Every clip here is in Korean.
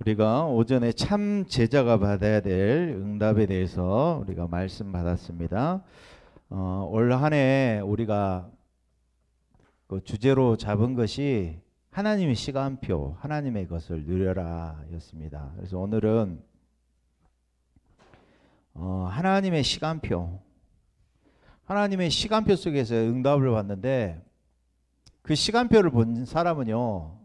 우리가 오전에 참 제자가 받아야 될 응답에 대해서 우리가 말씀 받았습니다. 올 한 해 우리가 그 주제로 잡은 것이 하나님의 시간표, 하나님의 것을 누려라 였습니다. 그래서 오늘은 하나님의 시간표, 하나님의 시간표 속에서 응답을 받는데 그 시간표를 본 사람은요,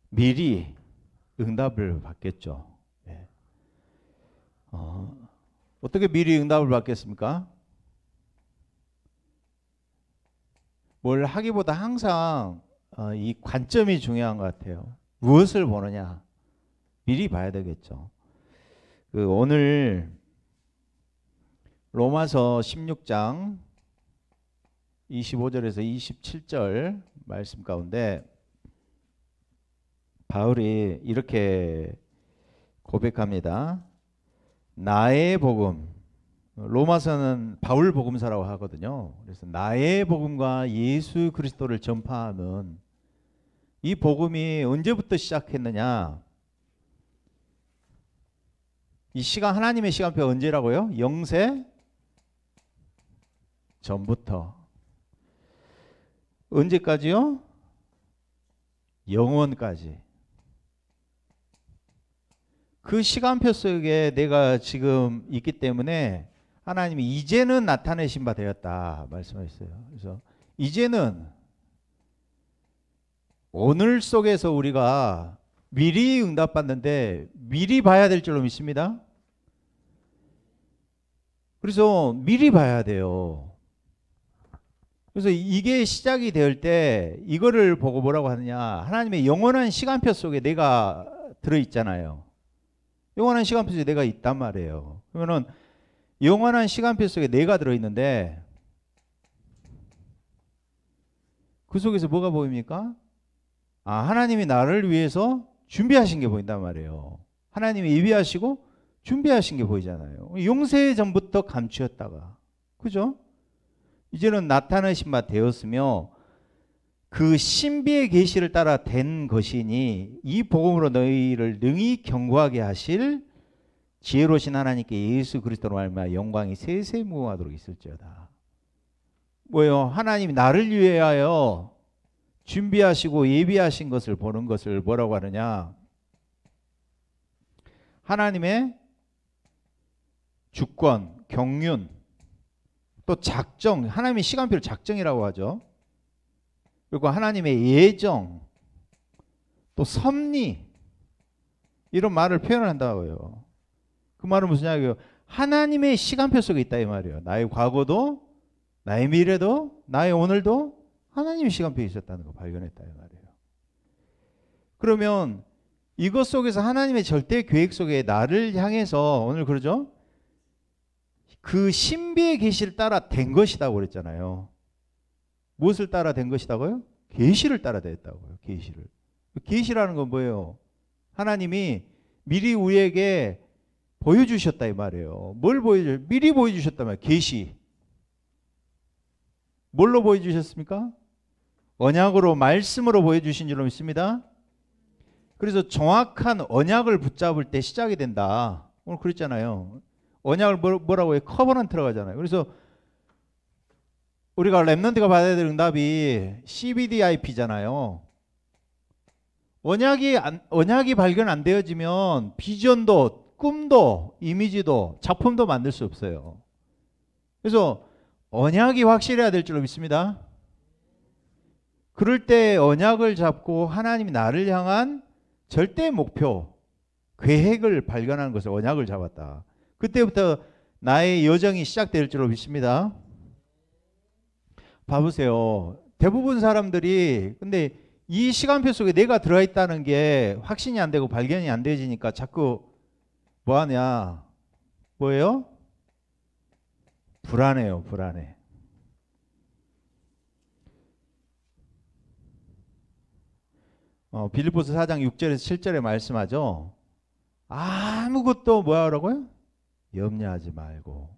미리 응답을 받겠죠. 예. 어떻게 미리 응답을 받겠습니까? 뭘 하기보다 항상 이 관점이 중요한 것 같아요. 무엇을 보느냐? 미리 봐야 되겠죠. 오늘 로마서 16장 25절에서 27절 말씀 가운데 바울이 이렇게 고백합니다. 나의 복음, 로마서는 바울 복음서라고 하거든요. 그래서 나의 복음과 예수 그리스도를 전파하는 이 복음이 언제부터 시작했느냐? 이 시간, 하나님의 시간표 언제라고요? 영세 전부터. 언제까지요? 영원까지. 그 시간표 속에 내가 지금 있기 때문에 하나님이 이제는 나타내신 바 되었다 말씀하셨어요. 그래서 이제는 오늘 속에서 우리가 미리 응답받는데 미리 봐야 될 줄로 믿습니다. 그래서 미리 봐야 돼요. 그래서 이게 시작이 될 때 이거를 보고 뭐라고 하느냐, 하나님의 영원한 시간표 속에 내가 들어있잖아요. 영원한 시간표 속에 내가 있단 말이에요. 그러면은 영원한 시간표 속에 내가 들어있는데 그 속에서 뭐가 보입니까? 하나님이 나를 위해서 준비하신 게 보인단 말이에요. 하나님이 예비하시고 준비하신 게 보이잖아요. 용세 전부터 감추었다가, 그죠? 이제는 나타나신 바 되었으며 그 신비의 계시를 따라 된 것이니 이 복음으로 너희를 능히 견고하게 하실 지혜로우신 하나님께 예수 그리스도로 말미암아 영광이 세세무궁하도록 있을지어다. 뭐예요? 하나님이 나를 위하여 준비하시고 예비하신 것을 보는 것을 뭐라고 하느냐? 하나님의 주권, 경륜, 또 작정, 하나님의 시간표를 작정이라고 하죠. 그리고 하나님의 예정, 또 섭리, 이런 말을 표현을 한다고요. 그 말은 무슨 이야기예요? 하나님의 시간표 속에 있다 이 말이에요. 나의 과거도, 나의 미래도, 나의 오늘도 하나님의 시간표에 있었다는 거 발견했다 이 말이에요. 그러면 이것 속에서 하나님의 절대 계획 속에 나를 향해서 오늘 그러죠? 그 신비의 계시를 따라 된 것이라고 그랬잖아요. 무엇을 따라 된 것이라고요? 계시를 따라 됐다고요. 계시를. 계시라는 건 뭐예요? 하나님이 미리 우리에게 보여주셨다 이 말이에요. 뭘 보여줘요? 미리 보여주셨단 말이에요. 계시. 뭘로 보여주셨습니까? 언약으로, 말씀으로 보여주신 줄로 믿습니다. 그래서 정확한 언약을 붙잡을 때 시작이 된다. 오늘 그랬잖아요. 언약을 뭐라고 해요? 커버넌트라고 하잖아요. 그래서 우리가 렘넌트가 받아야 될 응답이 CBDIP잖아요. 언약이 발견 안 되어지면 비전도, 꿈도, 이미지도, 작품도 만들 수 없어요. 그래서 언약이 확실해야 될 줄로 믿습니다. 그럴 때 언약을 잡고 하나님이 나를 향한 절대 목표, 계획을 발견하는 것을 언약을 잡았다. 그때부터 나의 여정이 시작될 줄로 믿습니다. 봐보세요. 대부분 사람들이 근데 이 시간표 속에 내가 들어있다는 게 확신이 안 되고 발견이 안 되지니까 자꾸 뭐하냐? 뭐예요? 불안해요. 불안해. 빌립보서 4장 6절에서 7절에 말씀하죠. 아무것도 뭐라고요? 염려하지 말고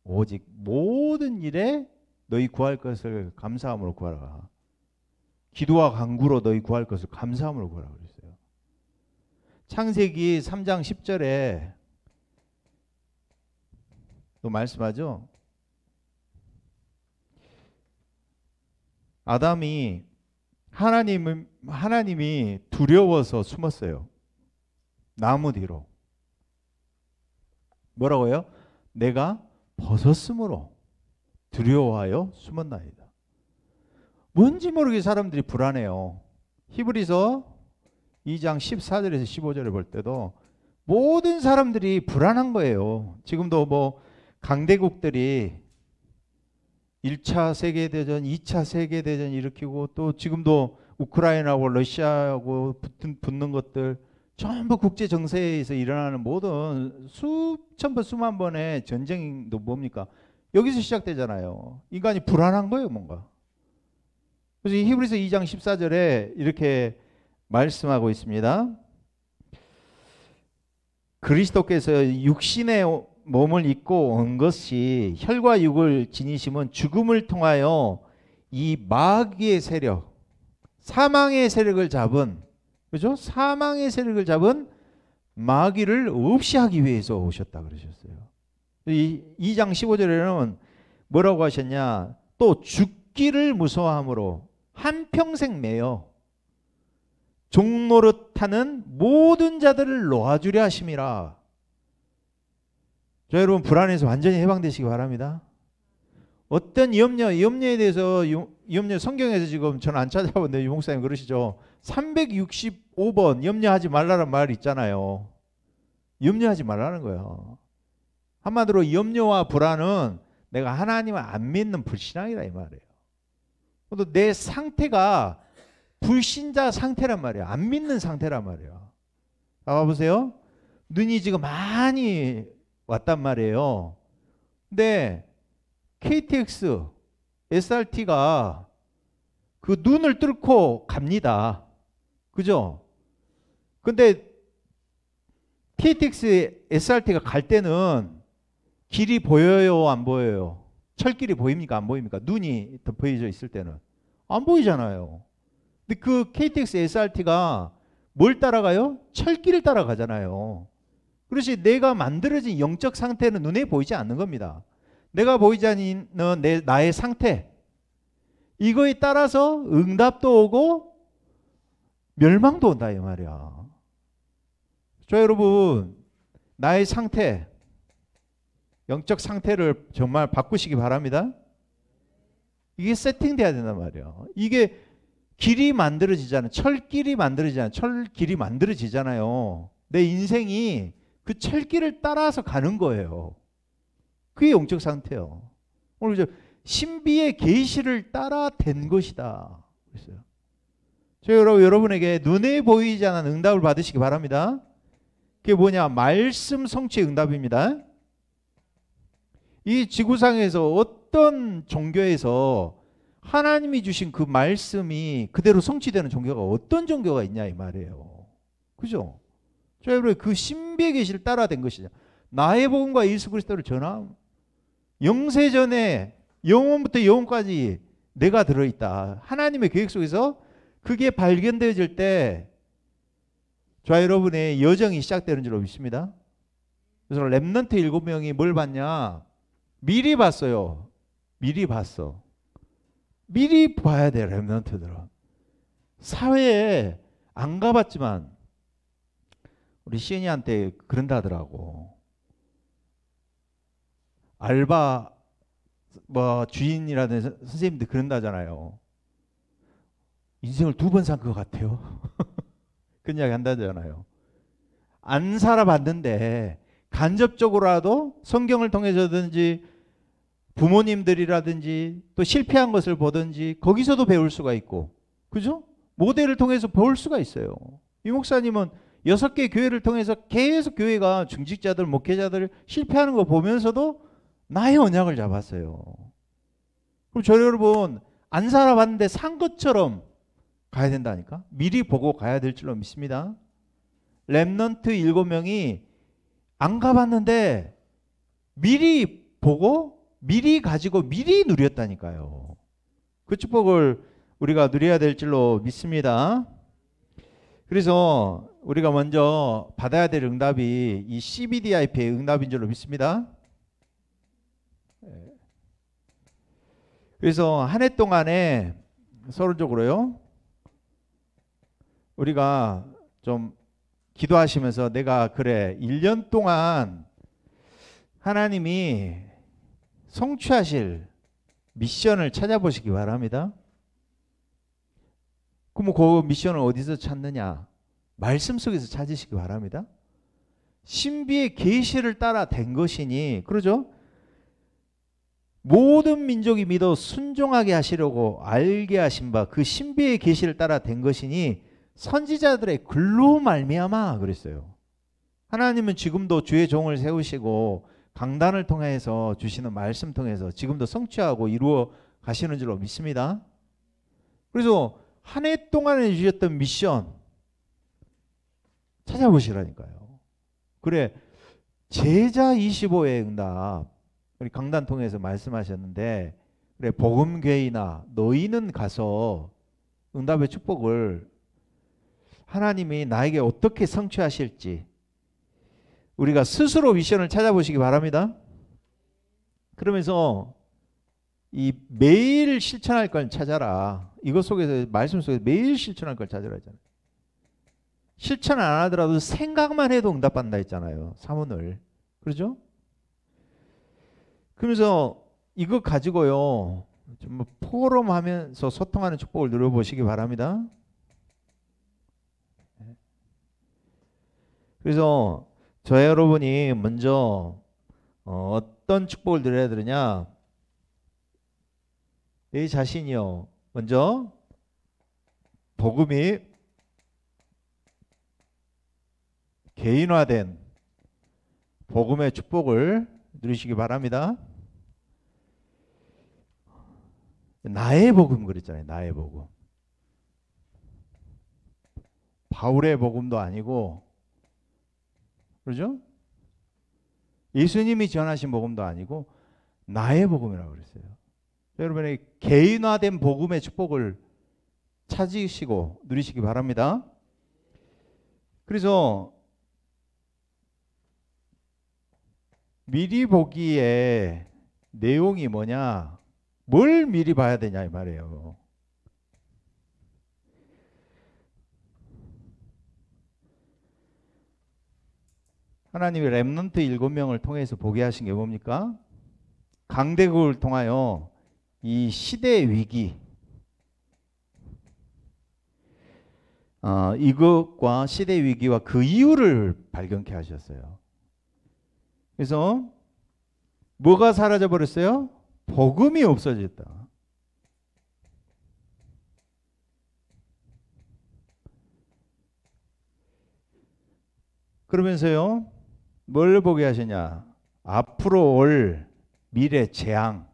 오직 모든 일에 너희 구할 것을 감사함으로 구하라. 기도와 간구로 너희 구할 것을 감사함으로 구하라 그랬어요. 창세기 3장 10절에 또 말씀하죠. 아담이 하나님이 두려워서 숨었어요. 나무 뒤로. 뭐라고요? 내가 벗었으므로 두려워하여 숨었나이다. 뭔지 모르게 사람들이 불안해요. 히브리서 2장 14절에서 15절을 볼 때도 모든 사람들이 불안한 거예요. 지금도 뭐 강대국들이 1차 세계대전, 2차 세계대전 일으키고 또 지금도 우크라이나하고 러시아하고 붙는 것들 전부 국제 정세에서 일어나는 모든 수천 번 수만 번의 전쟁도 뭡니까? 여기서 시작되잖아요. 인간이 불안한 거예요, 뭔가. 그래서 히브리서 2장 14절에 이렇게 말씀하고 있습니다. 그리스도께서 육신의 몸을 입고 온 것이 혈과 육을 지니심은 죽음을 통하여 이 마귀의 세력, 사망의 세력을 잡은, 그죠? 사망의 세력을 잡은 마귀를 없이 하기 위해서 오셨다 그러셨어요. 이 2장 15절에는 뭐라고 하셨냐? 또 죽기를 무서워함으로 한평생 매여 종노릇하는 모든 자들을 놓아주려 하심이라. 자, 여러분 불안해서 완전히 해방되시기 바랍니다. 어떤 염려에 대해서 염려 성경에서 지금 저는 안 찾아봤는데 유 목사님 그러시죠. 365번 염려하지 말라는 말 있잖아요. 염려하지 말라는 거예요. 한마디로 염려와 불안은 내가 하나님을 안 믿는 불신앙이라 이 말이에요. 또 내 상태가 불신자 상태란 말이에요. 안 믿는 상태란 말이에요. 봐보세요. 눈이 지금 많이 왔단 말이에요. 근데 KTX, SRT가 그 눈을 뚫고 갑니다. 그죠? 근데 KTX, SRT가 갈 때는 길이 보여요, 안 보여요? 철길이 보입니까, 안 보입니까? 눈이 덮여져 있을 때는 안 보이잖아요. 근데 그 KTX, SRT가 뭘 따라가요? 철길을 따라가잖아요. 그렇지, 내가 만들어진 영적 상태는 눈에 보이지 않는 겁니다. 내가 보이지 않는 나의 상태, 이거에 따라서 응답도 오고 멸망도 온다 이 말이야. 저 여러분, 나의 상태, 영적 상태를 정말 바꾸시기 바랍니다. 이게 세팅돼야 된단 말이야. 이게 길이 만들어지잖아요. 철길이 만들어지잖아요. 철길이 만들어지잖아요. 내 인생이 그 철길을 따라서 가는 거예요. 그게 영적 상태예요. 오늘 저 신비의 계시를 따라 된 것이다. 그랬어요. 저 여러분에게 눈에 보이지 않는 응답을 받으시기 바랍니다. 그게 뭐냐? 말씀 성취의 응답입니다. 이 지구상에서 어떤 종교에서 하나님이 주신 그 말씀이 그대로 성취되는 종교가 어떤 종교가 있냐 이 말이에요. 그죠? 저 여러분 그 신비의 계시를 따라 된 것이죠. 나의 복음과 예수 그리스도를 전함. 영세전에 영원부터 영원까지 내가 들어있다. 하나님의 계획 속에서 그게 발견되어질 때 저와 여러분의 여정이 시작되는 줄로 믿습니다. 그래서 렘넌트 7명이 뭘 봤냐? 미리 봤어요. 미리 봤어. 미리 봐야 돼, 렘넌트들은. 사회에 안 가봤지만 우리 시은이한테 그런다 하더라고. 알바 뭐 주인이라든지 선생님들 그런다잖아요. 인생을 2번 산 것 같아요. 그런 이야기 한다잖아요. 안 살아봤는데 간접적으로라도 성경을 통해서든지 부모님들이라든지 또 실패한 것을 보든지 거기서도 배울 수가 있고, 그죠? 모델을 통해서 배울 수가 있어요. 이 목사님은 6개 교회를 통해서 계속 교회가 중직자들, 목회자들 실패하는 거 보면서도 나의 언약을 잡았어요. 그럼 저 여러분 안 살아봤는데 산 것처럼 가야 된다니까? 미리 보고 가야 될 줄로 믿습니다. 렘넌트 7명이 안 가봤는데 미리 보고 미리 가지고 미리 누렸다니까요. 그 축복을 우리가 누려야 될 줄로 믿습니다. 그래서 우리가 먼저 받아야 될 응답이 이 CBDIP의 응답인 줄로 믿습니다. 그래서 한 해 동안에 서론적으로요, 우리가 좀 기도하시면서 내가 그래 1년 동안 하나님이 성취하실 미션을 찾아보시기 바랍니다. 그럼 그 미션을 어디서 찾느냐? 말씀 속에서 찾으시기 바랍니다. 신비의 계시를 따라 된 것이니, 그러죠? 모든 민족이 믿어 순종하게 하시려고 알게 하신 바 그 신비의 계시를 따라 된 것이니 선지자들의 글로 말미암아 그랬어요. 하나님은 지금도 주의 종을 세우시고 강단을 통해서 주시는 말씀 통해서 지금도 성취하고 이루어 가시는 줄로 믿습니다. 그래서 한 해 동안에 주셨던 미션 찾아보시라니까요. 그래, 제자 25의 응답 우리 강단 통해서 말씀하셨는데, 그래 복음궤이나 너희는 가서 응답의 축복을 하나님이 나에게 어떻게 성취하실지 우리가 스스로 미션을 찾아보시기 바랍니다. 그러면서 이 매일 실천할 걸 찾아라. 이것 속에서 말씀 속에서 매일 실천할 걸 찾아라 했잖아요. 실천 안 하더라도 생각만 해도 응답받는다 했잖아요. 사문을. 그렇죠? 그러면서 이거 가지고요 좀 포럼하면서 소통하는 축복을 누려보시기 바랍니다. 그래서 저 여러분이 먼저 어떤 축복을 누려야 되느냐, 내 자신이요 먼저 복음이 개인화된 복음의 축복을 누리시기 바랍니다. 나의 복음 그랬잖아요. 나의 복음. 바울의 복음도 아니고, 그렇죠? 예수님이 전하신 복음도 아니고 나의 복음이라고 그랬어요. 여러분의 개인화된 복음의 축복을 찾으시고 누리시기 바랍니다. 그래서 미리 보기의 내용이 뭐냐, 뭘 미리 봐야 되냐 이 말이에요. 하나님이 렘넌트 7명을 통해서 보게 하신 게 뭡니까? 강대국을 통하여 이 시대의 위기, 이것과 시대의 위기와 그 이유를 발견케 하셨어요. 그래서 뭐가 사라져 버렸어요? 복음이 없어졌다. 그러면서요 뭘 보게 하시냐, 앞으로 올 미래 재앙.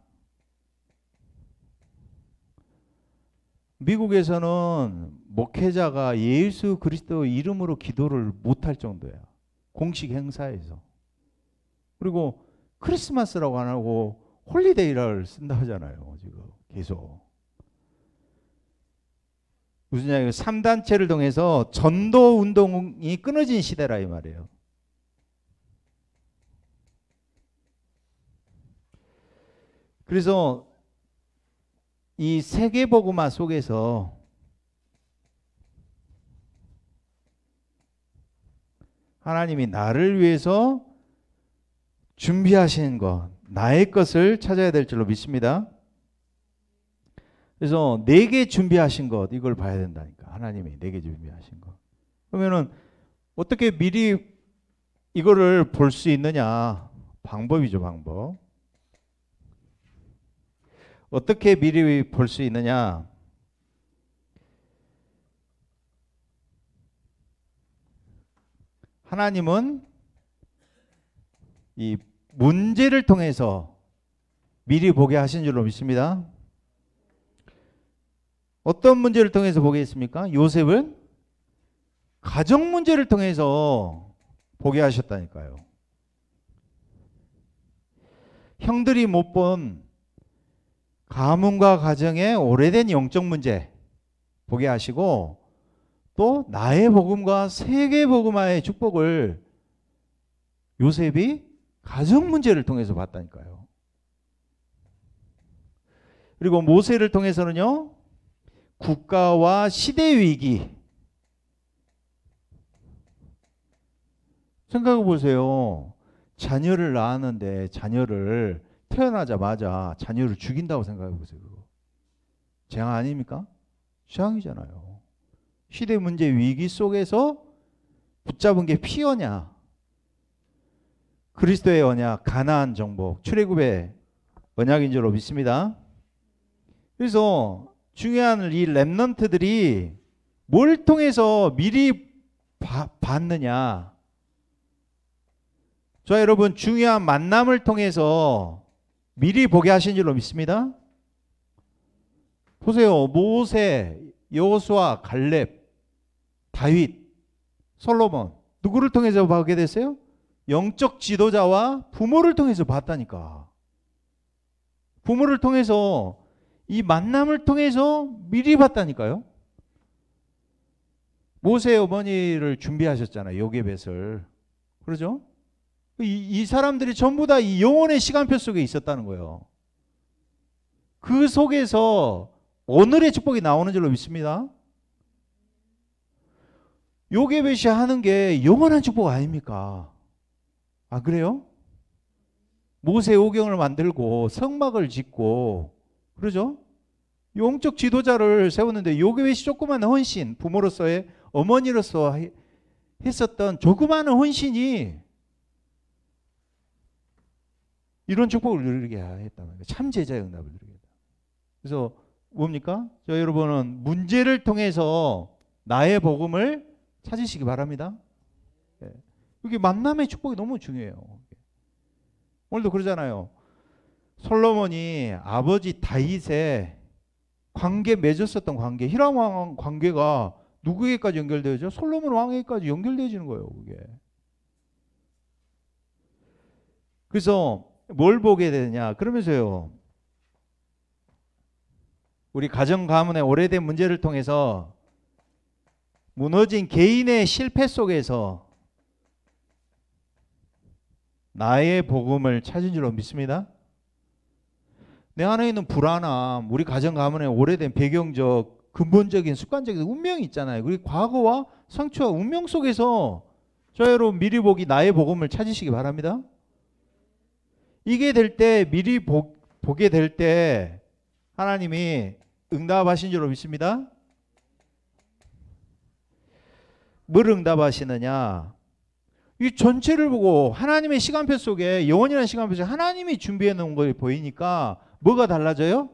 미국에서는 목회자가 예수 그리스도 이름으로 기도를 못할 정도야. 공식 행사에서. 그리고 크리스마스라고 안 하고 홀리데이를 쓴다 하잖아요. 지금 계속. 무슨 이야기예요? 3단체를 통해서 전도 운동이 끊어진 시대라 이 말이에요. 그래서 이 세계복음화 속에서 하나님이 나를 위해서 준비하신 것, 나의 것을 찾아야 될 줄로 믿습니다. 그래서 내게 준비하신 것, 이걸 봐야 된다니까. 하나님이 내게 준비하신 것. 그러면은 어떻게 미리 이거를 볼 수 있느냐? 방법이죠, 방법. 어떻게 미리 볼 수 있느냐? 하나님은 이 문제를 통해서 미리 보게 하신 줄로 믿습니다. 어떤 문제를 통해서 보게 했습니까? 요셉은 가정 문제를 통해서 보게 하셨다니까요. 형들이 못 본 가문과 가정의 오래된 영적 문제 보게 하시고 또 나의 복음과 세계 복음화의 축복을 요셉이 가정 문제를 통해서 봤다니까요. 그리고 모세를 통해서는요, 국가와 시대 위기. 생각해 보세요. 자녀를 낳았는데 자녀를 태어나자마자 자녀를 죽인다고 생각해 보세요. 재앙 아닙니까? 재앙이잖아요. 시대 문제 위기 속에서 붙잡은 게 피어냐, 그리스도의 언약, 가나안 정복, 출애굽의 언약인 줄로 믿습니다. 그래서 중요한 이 렘넌트들이 뭘 통해서 미리 봤느냐. 자, 여러분, 중요한 만남을 통해서 미리 보게 하신 줄로 믿습니다. 보세요. 모세, 여호수아, 갈렙, 다윗, 솔로몬, 누구를 통해서 보게 됐어요? 영적 지도자와 부모를 통해서 봤다니까. 부모를 통해서, 이 만남을 통해서 미리 봤다니까요. 모세 어머니를 준비하셨잖아요. 요게벳을. 그러죠? 이 사람들이 전부 다 이 영혼의 시간표 속에 있었다는 거예요. 그 속에서 오늘의 축복이 나오는 줄로 믿습니다. 요게벳이 하는 게 영원한 축복 아닙니까? 아, 그래요? 모세 오경을 만들고 성막을 짓고, 그러죠? 영적 지도자를 세웠는데 요게벳이 조그마한 헌신, 부모로서의 어머니로서 했었던 조그마한 헌신이 이런 축복을 누리게 했단 말이에요. 참 제자의 응답을 누리게 했다. 그래서 뭡니까? 저 여러분은 문제를 통해서 나의 복음을 찾으시기 바랍니다. 여기 만남의 축복이 너무 중요해요. 오늘도 그러잖아요. 솔로몬이 아버지 다윗의 관계 맺었었던 관계, 히람 왕 관계가 누구에게까지 연결되어져? 솔로몬 왕에게까지 연결되어지는 거예요. 그게. 그래서 뭘 보게 되느냐? 그러면서요, 우리 가정 가문의 오래된 문제를 통해서 무너진 개인의 실패 속에서 나의 복음을 찾은 줄로 믿습니다. 내 안에 있는 불안함, 우리 가정 가문의 오래된 배경적 근본적인 습관적인 운명이 있잖아요. 그리고 과거와 상처와 운명 속에서 저 여러분 미리 보기 나의 복음을 찾으시기 바랍니다. 이게 될 때, 미리 보게 될 때 하나님이 응답하신 줄로 믿습니다. 뭘 응답하시느냐? 이 전체를 보고 하나님의 시간표 속에, 영원이라는 시간표 속에 하나님이 준비해 놓은 걸 보이니까 뭐가 달라져요?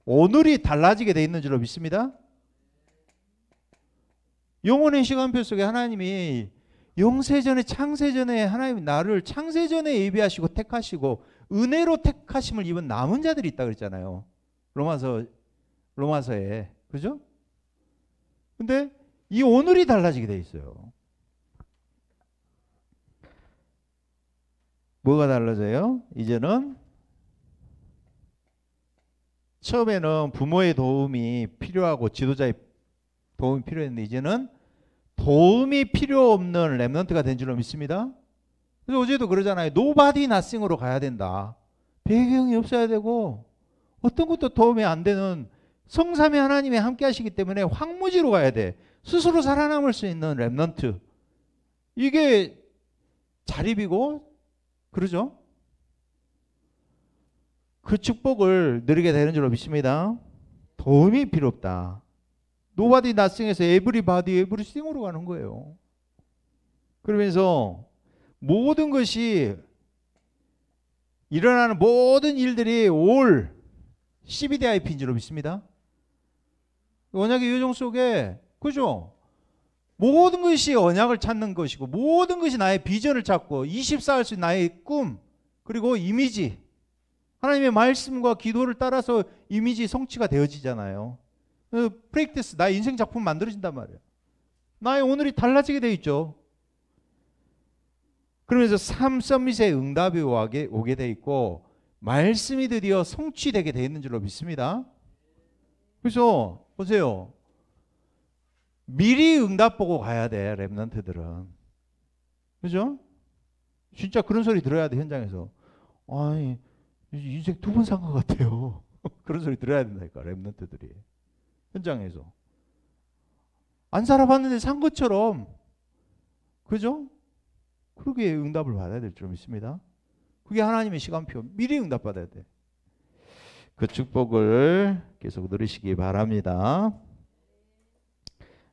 오늘이 달라지게 돼 있는 줄로 믿습니다. 영원의 시간표 속에 하나님이 영세전에 창세전에 하나님이 나를 창세전에 예비하시고 택하시고 은혜로 택하심을 입은 남은 자들이 있다 그랬잖아요. 로마서에. 그죠? 근데 이 오늘이 달라지게 돼 있어요. 뭐가 달라져요? 이제는 처음에는 부모의 도움이 필요하고 지도자의 도움이 필요했는데 이제는 도움이 필요 없는 렘넌트가 된 줄로 믿습니다. 그래서 어제도 그러잖아요. 노바디 나싱으로 가야 된다. 배경이 없어야 되고 어떤 것도 도움이 안 되는 성삼위 하나님이 함께 하시기 때문에 황무지로 가야 돼. 스스로 살아남을 수 있는 렘넌트. 이게 자립이고 그러죠? 그 축복을 누리게 되는 줄로 믿습니다. 도움이 필요 없다. 노바디 나싱에서 에브리바디 에브리싱으로 가는 거예요. 그러면서 모든 것이 일어나는 모든 일들이 올 CBDIP인 줄로 믿습니다. 언약의 요정 속에 그죠? 모든 것이 언약을 찾는 것이고 모든 것이 나의 비전을 찾고 24할 수 있는 나의 꿈 그리고 이미지 하나님의 말씀과 기도를 따라서 이미지 성취가 되어지잖아요. 프랙티스 나의 인생 작품 만들어진단 말이에요. 나의 오늘이 달라지게 되어 있죠. 그러면서 삶 서밋의 응답이 오게 되어 있고 말씀이 드디어 성취되게 되어 있는 줄로 믿습니다. 그래서 보세요. 미리 응답 보고 가야 돼, 렘넌트들은. 그죠? 진짜 그런 소리 들어야 돼, 현장에서. 아니, 인생 2번 산 것 같아요. 그런 소리 들어야 된다니까, 렘넌트들이. 현장에서. 안 살아봤는데 산 것처럼. 그죠? 그렇게 응답을 받아야 될 줄 믿습니다. 그게 하나님의 시간표. 미리 응답받아야 돼. 그 축복을 계속 누리시기 바랍니다.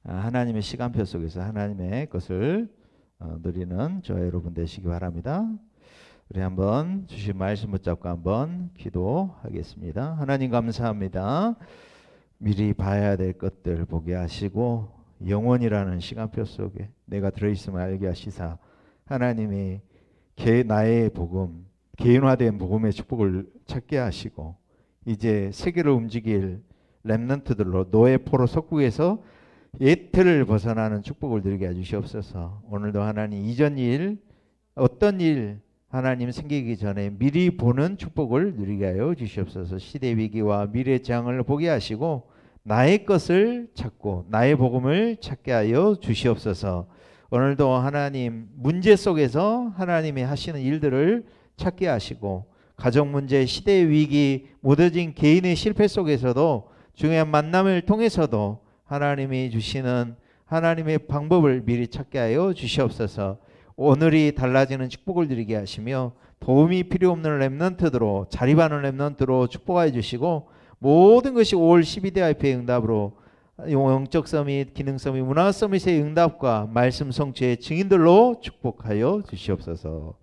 하나님의 시간표 속에서 하나님의 것을 누리는 저와 여러분 되시기 바랍니다. 우리 한번 주신 말씀 붙잡고 한번 기도하겠습니다. 하나님 감사합니다. 미리 봐야 될 것들 보게 하시고 영원이라는 시간표 속에 내가 들어있음을 알게 하시사 하나님이 나의 복음, 개인화된 복음의 축복을 찾게 하시고 이제 세계를 움직일 렘넌트들로 노예 포로 속국에서 옛 틀을 벗어나는 축복을 누리게 해주시옵소서. 오늘도 하나님 이전 일, 어떤 일 하나님 생기기 전에 미리 보는 축복을 누리게 하여 주시옵소서. 시대 위기와 미래 재앙을 보게 하시고 나의 것을 찾고 나의 복음을 찾게 하여 주시옵소서. 오늘도 하나님 문제 속에서 하나님이 하시는 일들을 찾게 하시고 가정 문제, 시대 위기, 무뎌진 개인의 실패 속에서도 중요한 만남을 통해서도 하나님이 주시는 하나님의 방법을 미리 찾게 하여 주시옵소서. 오늘이 달라지는 축복을 드리게 하시며 도움이 필요 없는 렘넌트들로 자립하는 렘넌트로 축복하여 주시고 모든 것이 5월 12대 IP의 응답으로 영적 서밋, 기능 서밋, 문화 서밋의 응답과 말씀 성취의 증인들로 축복하여 주시옵소서.